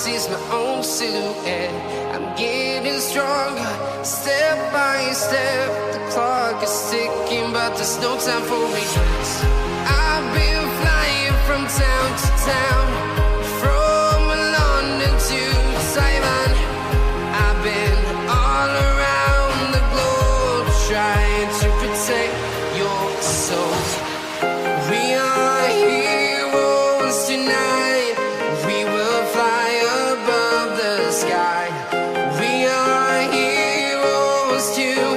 see is my own silhouette. I'm getting stronger, step by step. The clock is ticking, but there's no time for regrets. I've been flying from town to town, from London to Taiwan. I've been all around the globe, trying to protect your soul. We are heroes tonight. We will fly above the sky. We are heroes tonight.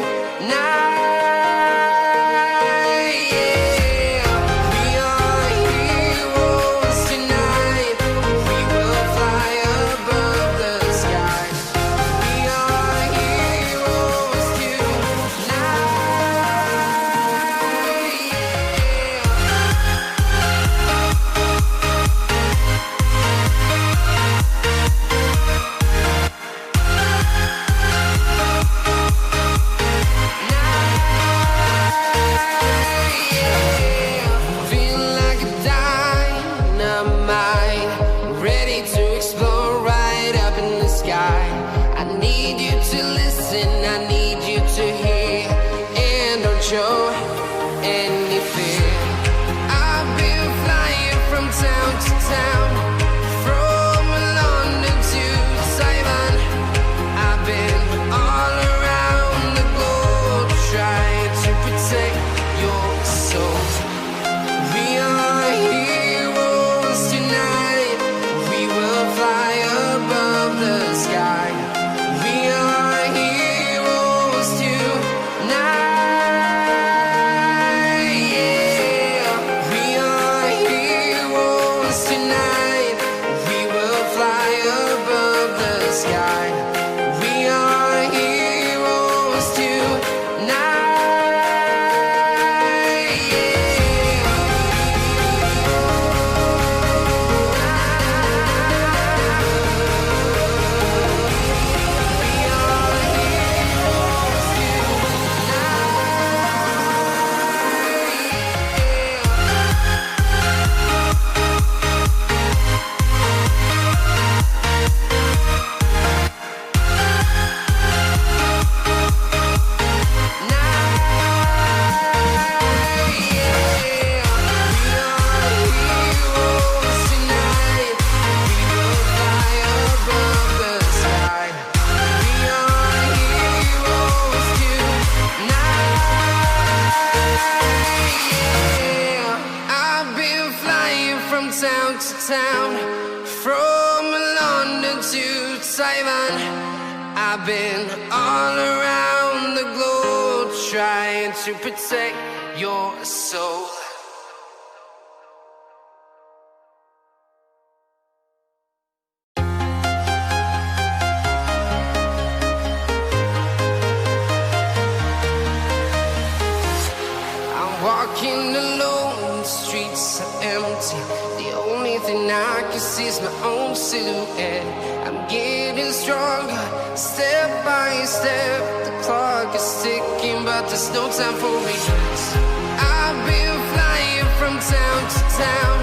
I've been all around the globe, trying to protect your soul. I'm walking alone, the streets are empty. The only thing I can see is my own silhouette. I'm getting stronger, step by step. The clock is ticking, but there's no time for regrets. I've been flying from town to town,